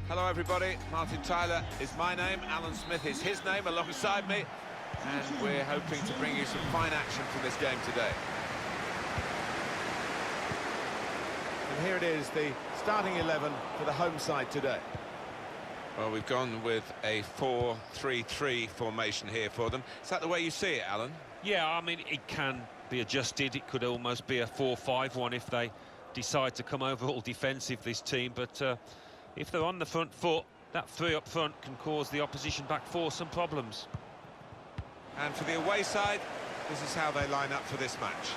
Hello everybody, Martin Tyler is my name, Alan Smith is his name alongside me, and we're hoping to bring you some fine action from this game today. And here it is, the starting 11 for the home side today. Well, we've gone with a 4-3-3 formation here for them. Is that the way you see it, Alan? Yeah, I mean, it can be adjusted. It could almost be a 4-5-1 if they decide to come over all defensive, this team, but if they're on the front foot, that three up front can cause the opposition back four some problems. And for the away side, this is how they line up for this match.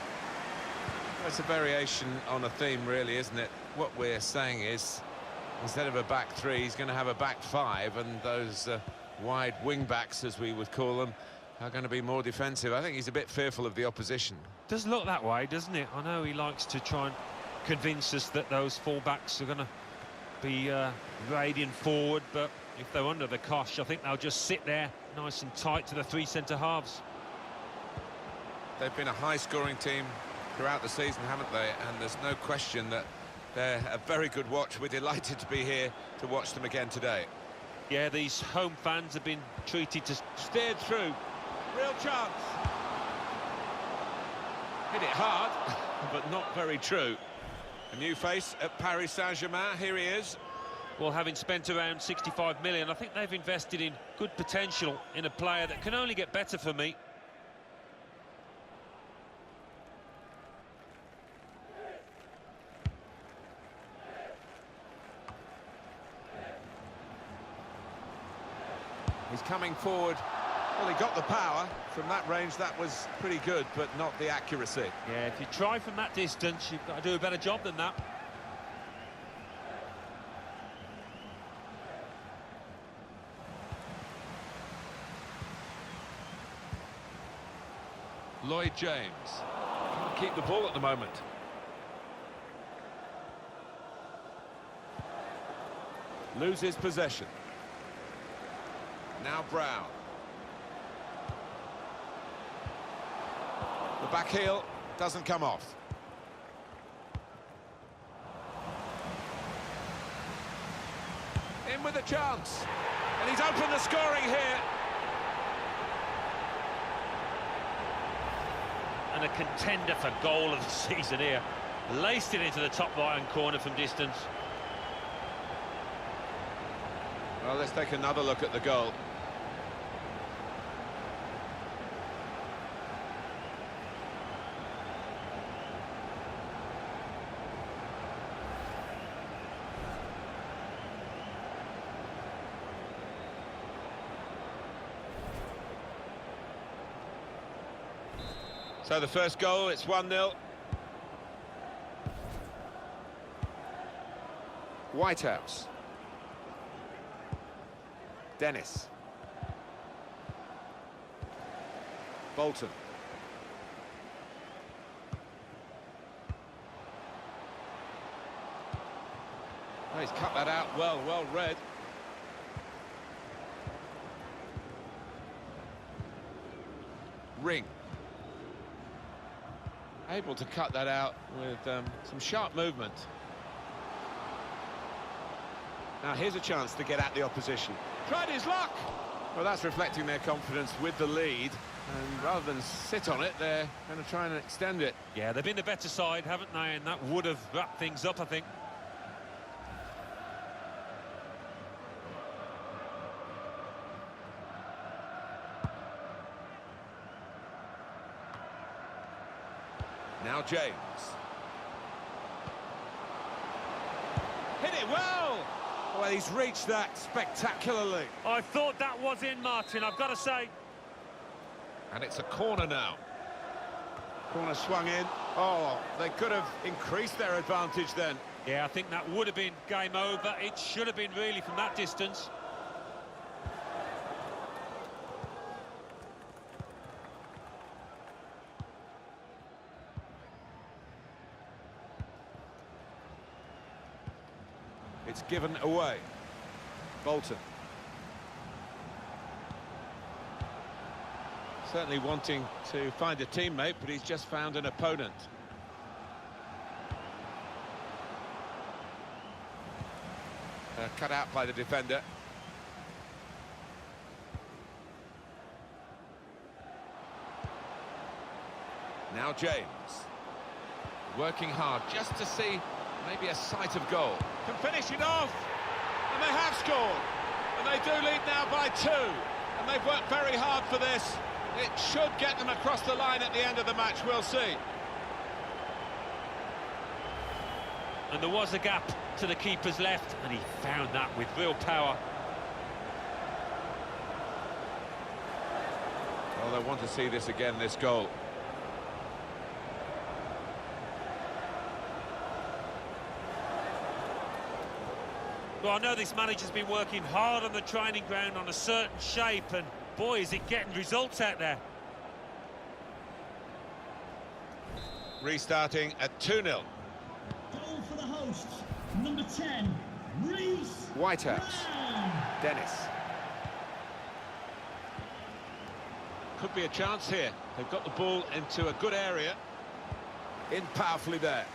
It's a variation on a theme, really, isn't it? What we're saying is, instead of a back three, he's going to have a back five, and those wide wing-backs, as we would call them, are going to be more defensive. I think he's a bit fearful of the opposition. Does look that way, doesn't it? I know he likes to try and convince us that those full-backs are going to be radiant forward, but if they're under the cosh, I think they'll just sit there nice and tight to the three centre-halves. They've been a high-scoring team throughout the season, haven't they? And there's no question that they're a very good watch. We're delighted to be here to watch them again today. Yeah, these home fans have been treated to... Steered through. Real chance. Hit it hard, but not very true. A new face at Paris Saint-Germain, here he is. Well, having spent around 65 million, I think they've invested in good potential in a player that can only get better for me. He's coming forward. Well, he got the power from that range. That was pretty good, but not the accuracy. Yeah, if you try from that distance, you've got to do a better job than that. Lloyd James can't keep the ball at the moment. Loses possession. Now Brown. The back heel doesn't come off. In with a chance. And he's opened the scoring here. And a contender for goal of the season here. Laced it into the top right-hand corner from distance. Well, let's take another look at the goal. So the first goal, it's 1-0. Whitehouse. Dennis. Bolton. Oh, he's cut that out well read. Ring. Able to cut that out with some sharp movement. Now here's a chance to get at the opposition. Tried his luck! Well, that's reflecting their confidence with the lead, and rather than sit on it, they're going to try and extend it. Yeah, they've been the better side, haven't they? And that would have wrapped things up, I think. Now James. Hit it well! Well, he's reached that spectacularly. I thought that was in, Martin, I've got to say. And it's a corner now. Corner swung in. Oh, they could have increased their advantage then. Yeah, I think that would have been game over. It should have been really from that distance. It's given away. Bolton. Certainly wanting to find a teammate, but he's just found an opponent. cut out by the defender. Now James. Working hard just to see maybe a sight of goal. Can finish it off. And they have scored. And they do lead now by 2. And they've worked very hard for this. It should get them across the line at the end of the match. We'll see. And there was a gap to the keeper's left, and he found that with real power. Well, they want to see this again, this goal. Well, I know this manager's been working hard on the training ground on a certain shape, and boy, is it getting results out there. Restarting at 2-0. Goal for the hosts, number 10, Reece Whitehouse. Brown. Dennis. Could be a chance here. They've got the ball into a good area. In powerfully there.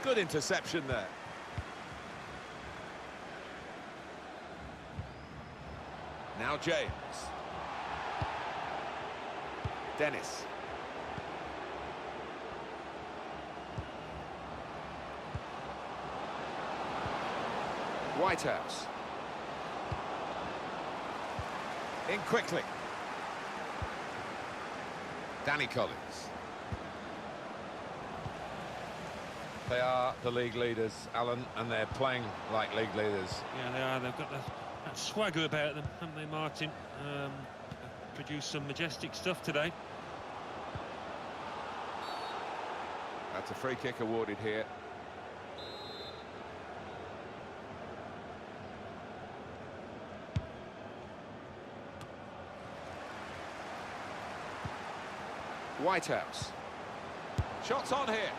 Good interception there. Now James. Dennis. Whitehouse. In quickly. Danny Collins. They are the league leaders, Alan, and they're playing like league leaders. Yeah, they are. They've got that swagger about them, haven't they, Martin? Produced some majestic stuff today. That's a free kick awarded here. Whitehouse. Shots on here.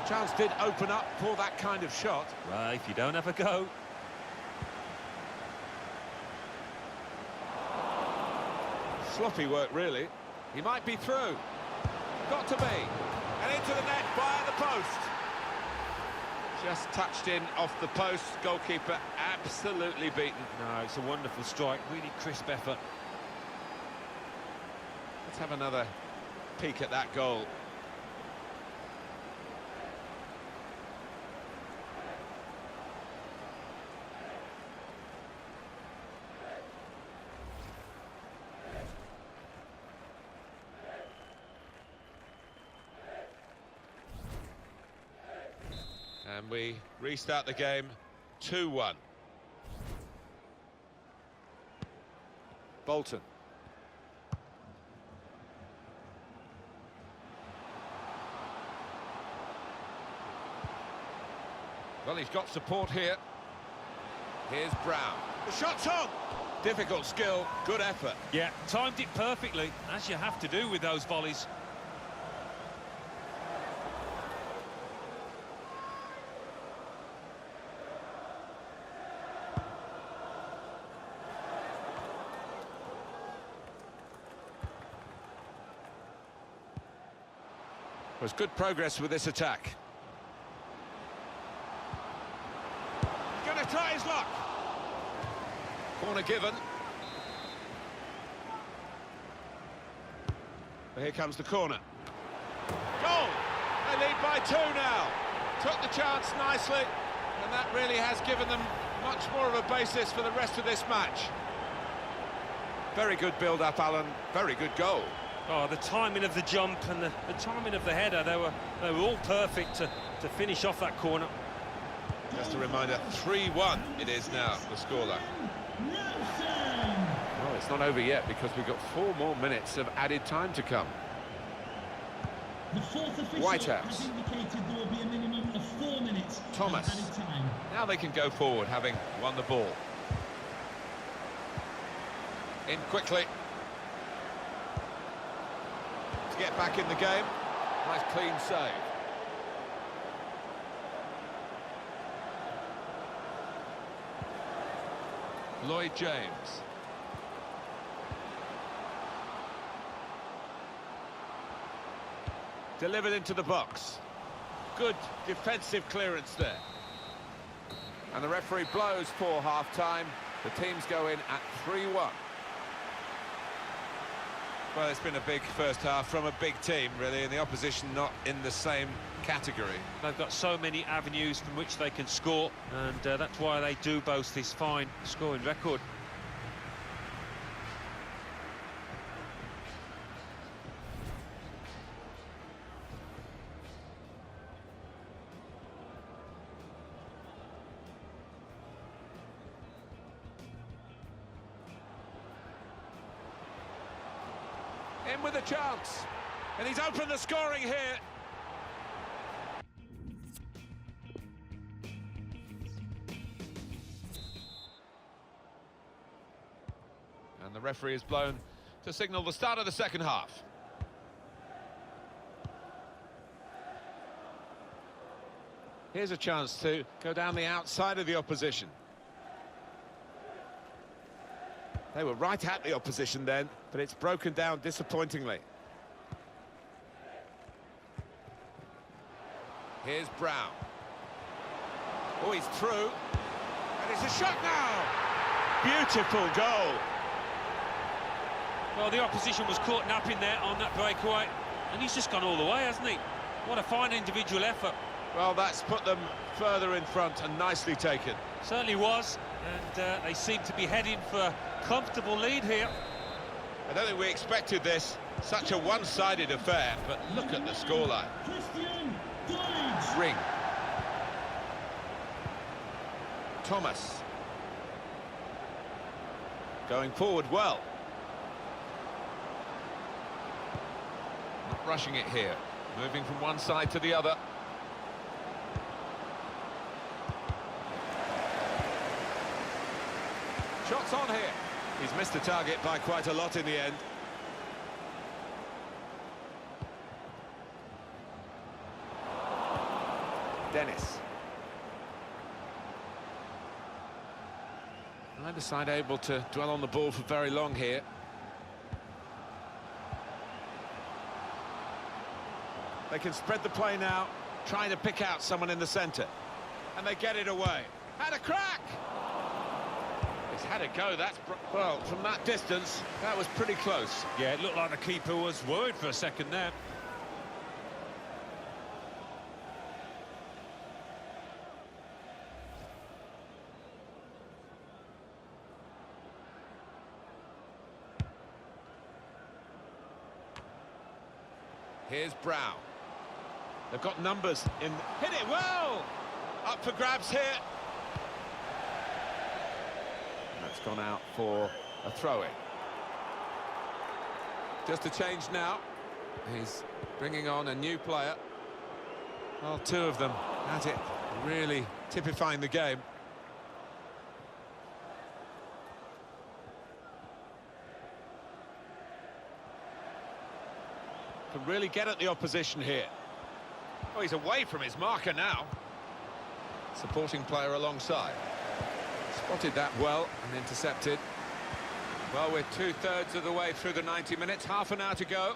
The chance did open up for that kind of shot. Right, if you don't have a go. Sloppy work, really. He might be through. Got to be. And into the net via the post. Just touched in off the post. Goalkeeper absolutely beaten. No, it's a wonderful strike. Really crisp effort. Let's have another peek at that goal. And we restart the game 2-1. Bolton. Well, he's got support here. Here's Brown. The shot's on. Difficult skill, good effort. Yeah, timed it perfectly, as you have to do with those volleys. There's good progress with this attack. He's going to try his luck. Corner given. But here comes the corner. Goal! They lead by 2 now. Took the chance nicely, and that really has given them much more of a basis for the rest of this match. Very good build-up, Alan. Very good goal. Oh, the timing of the jump and the timing of the header, they were all perfect to finish off that corner. Just a reminder, 3-1 it is now, the scoreline. Well, it's not over yet because we've got 4 more minutes of added time to come. The fourth official Whitehouse. has indicated there will be a minimum of 4 minutes Thomas. of added time. Now they can go forward, having won the ball. In quickly. To get back in the game. Nice clean save. Lloyd James. Delivered into the box. good defensive clearance there. And the referee blows for half-time. The teams go in at 3-1. Well, it's been a big first half from a big team, really, and the opposition not in the same category. They've got so many avenues from which they can score, and that's why they do boast this fine scoring record. In with a chance, and he's opened the scoring here. And the referee is blown to signal the start of the second half. Here's a chance to go down the outside of the opposition. They were right at the opposition then, but it's broken down disappointingly. Here's Brown. Oh, he's through. And it's a shot now! Beautiful goal. Well, the opposition was caught napping there on that breakaway, and he's just gone all the way, hasn't he? What a fine individual effort. Well, that's put them further in front and nicely taken. Certainly was, and they seem to be heading for a comfortable lead here. I don't think we expected this, such a one-sided affair, but look at the scoreline. Ring. Thomas. Going forward well. Not rushing it here, moving from one side to the other. Shots on here. He's missed the target by quite a lot in the end. Dennis. Neither side able to dwell on the ball for very long here. They can spread the play now, trying to pick out someone in the centre. And they get it away. Had a crack! It's had a go, well, from that distance, that was pretty close. Yeah, it looked like the keeper was worried for a second there. Here's Brown. They've got numbers in. Hit it well! Up for grabs here. That's gone out for a throw-in. Just a change now. He's bringing on a new player. Well, two of them at it, really typifying the game. Can really get at the opposition here. Oh, he's away from his marker now. Supporting player alongside. Spotted that well and intercepted. Well, we're two-thirds of the way through the 90 minutes, half an hour to go.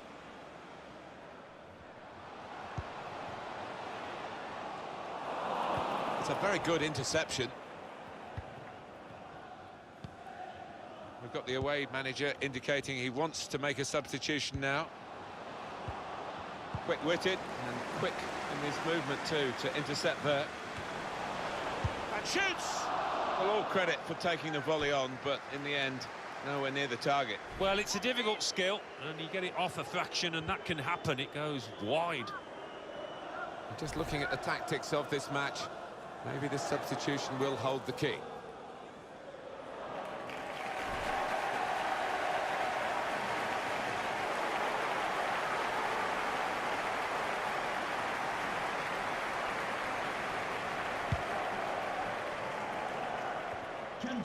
It's a very good interception. We've got the away manager indicating he wants to make a substitution now. Quick-witted and quick in his movement too to intercept there. And shoots! Well, all credit for taking the volley on, but in the end, nowhere near the target. Well, it's a difficult skill, and you get it off a fraction, and that can happen. It goes wide. Just looking at the tactics of this match, maybe this substitution will hold the key.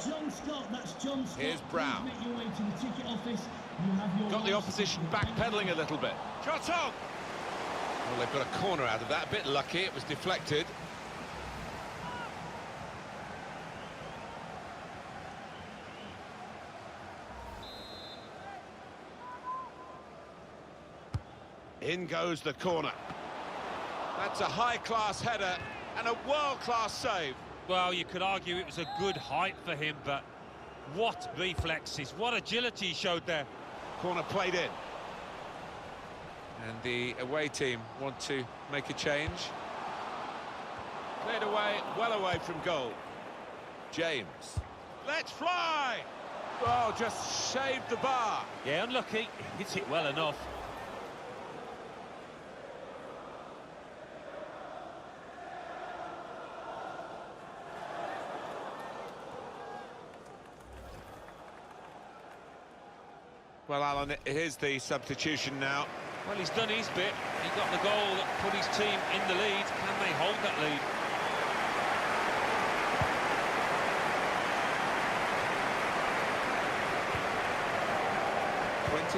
John Scott, that's John Scott. Here's Brown. Please make your way to the ticket office. You have your Got the opposition backpedaling a little bit. Shot on! Well, they've got a corner out of that. A bit lucky, it was deflected. In goes the corner. That's a high-class header and a world-class save. Well, you could argue it was a good height for him, but what reflexes, what agility he showed there. Corner played in. And the away team want to make a change. Cleared away, well away from goal. James. Let's fly! Oh, just shaved the bar. Yeah, unlucky. He hits it well enough. Well, Alan, here's the substitution now. Well, he's done his bit. He got the goal that put his team in the lead. Can they hold that lead?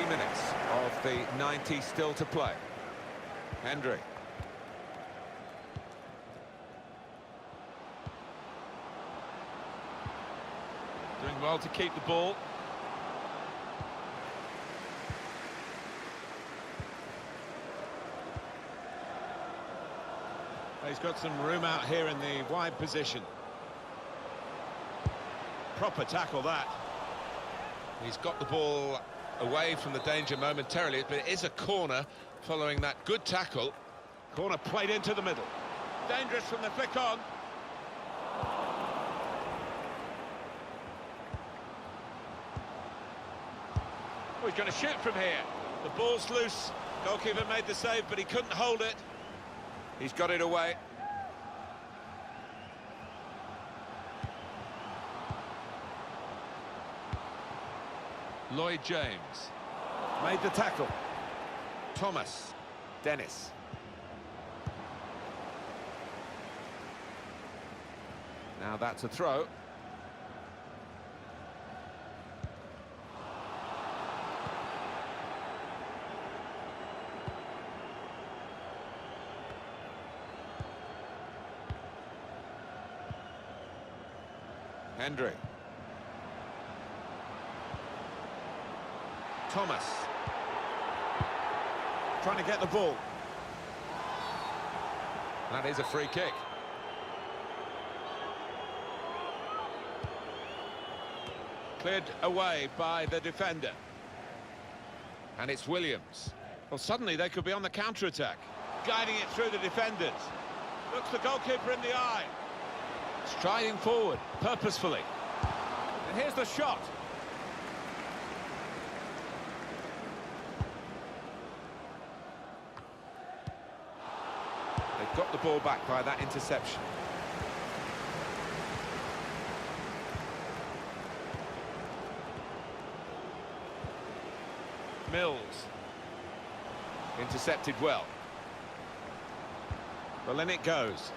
Minutes of the 90 still to play. Hendry. Doing well to keep the ball. He's got some room out here in the wide position. Proper tackle that. He's got the ball away from the danger momentarily, but it is a corner following that good tackle. Corner played into the middle. Dangerous from the flick on. Oh, he's going to shoot from here. The ball's loose. Goalkeeper made the save, but he couldn't hold it. He's got it away. Lloyd James. Made the tackle. Thomas. Dennis. Now that's a throw. Hendry. Thomas. Trying to get the ball. That is a free kick. Cleared away by the defender. And it's Williams. Well, suddenly they could be on the counter-attack. Guiding it through the defenders. Looks the goalkeeper in the eye. Striding forward, purposefully. And here's the shot. They've got the ball back by that interception. Mills. Intercepted well. Well, in it goes.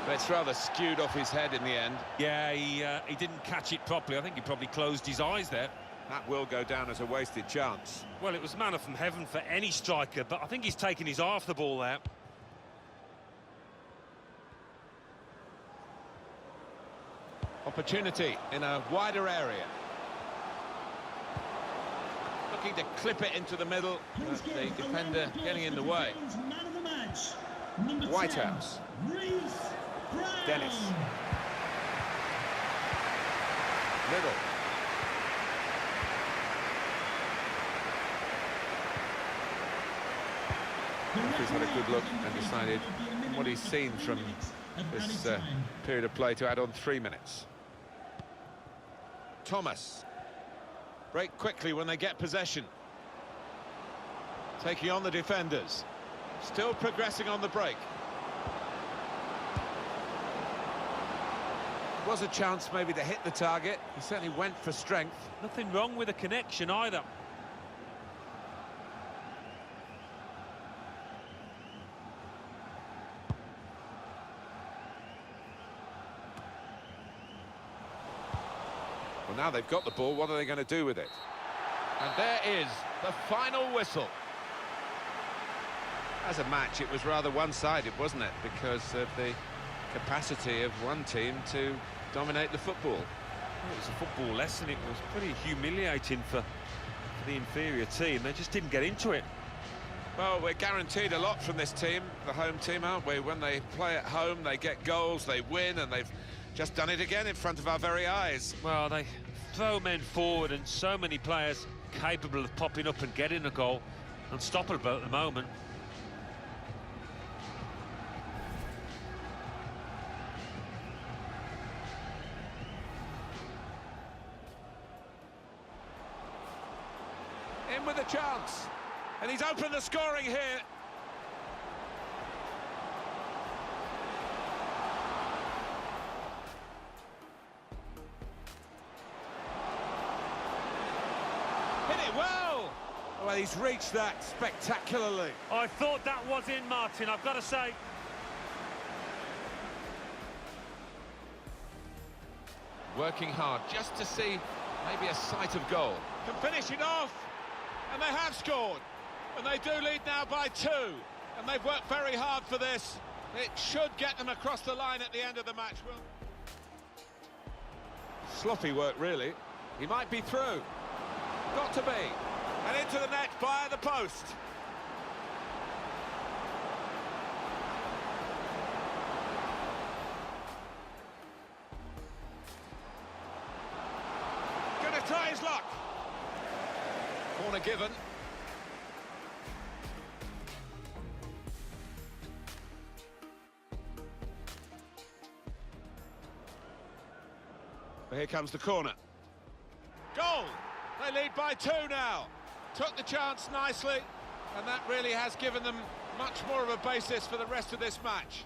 But it's rather skewed off his head in the end. Yeah, he didn't catch it properly. I think he probably closed his eyes there. That will go down as a wasted chance. Well, it was manna from heaven for any striker, but I think he's taken his eye off the ball there. Opportunity in a wider area. Looking to clip it into the middle, but the defender getting in the way. Man of the match, number 10, Whitehouse. Dennis. Middle. He's had a good look and decided what he's seen from this period of play to add on 3 minutes. Thomas. Break quickly when they get possession. Taking on the defenders. Still progressing on the break. Was a chance maybe to hit the target. He certainly went for strength. Nothing wrong with the connection either. Well, now they've got the ball, what are they going to do with it? And there is the final whistle. As a match, it was rather one-sided, wasn't it? Because of the capacity of one team to dominate the football. Well, it was a football lesson. It was pretty humiliating for the inferior team. They just didn't get into it. Well, we're guaranteed a lot from this team, the home team, aren't we? When they play at home, they get goals, they win, and they've just done it again in front of our very eyes. Well, they throw men forward, and so many players capable of popping up and getting a goal. Unstoppable at the moment. In with a chance, and he's opened the scoring here. Hit it well. Well, he's reached that spectacularly. I thought that was in, Martin, I've got to say. Working hard just to see maybe a sight of goal. Can finish it off, and they have scored. And they do lead now by 2. And they've worked very hard for this. It should get them across the line at the end of the match. Sloppy work, really. He might be through. Got to be. And into the net via the post. Gonna try his luck. Corner given. Here comes the corner. Goal! They lead by 2 now. Took the chance nicely, and that really has given them much more of a basis for the rest of this match.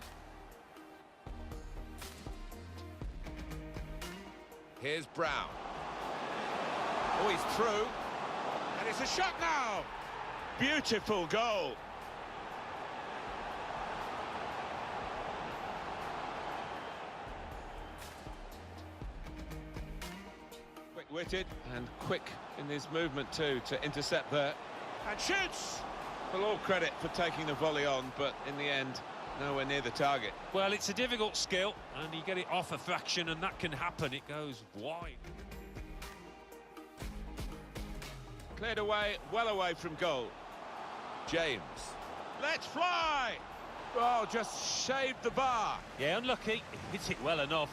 Here's Brown. Oh, he's through. And it's a shot now. Beautiful goal. Quick-witted and quick in his movement too to intercept there. And shoots! Well, all credit for taking the volley on, but in the end, nowhere near the target. Well, it's a difficult skill, and you get it off a fraction, and that can happen. It goes wide. Cleared away, well away from goal. James. Let's fly! Oh, just shaved the bar. Yeah, unlucky. He hits it well enough.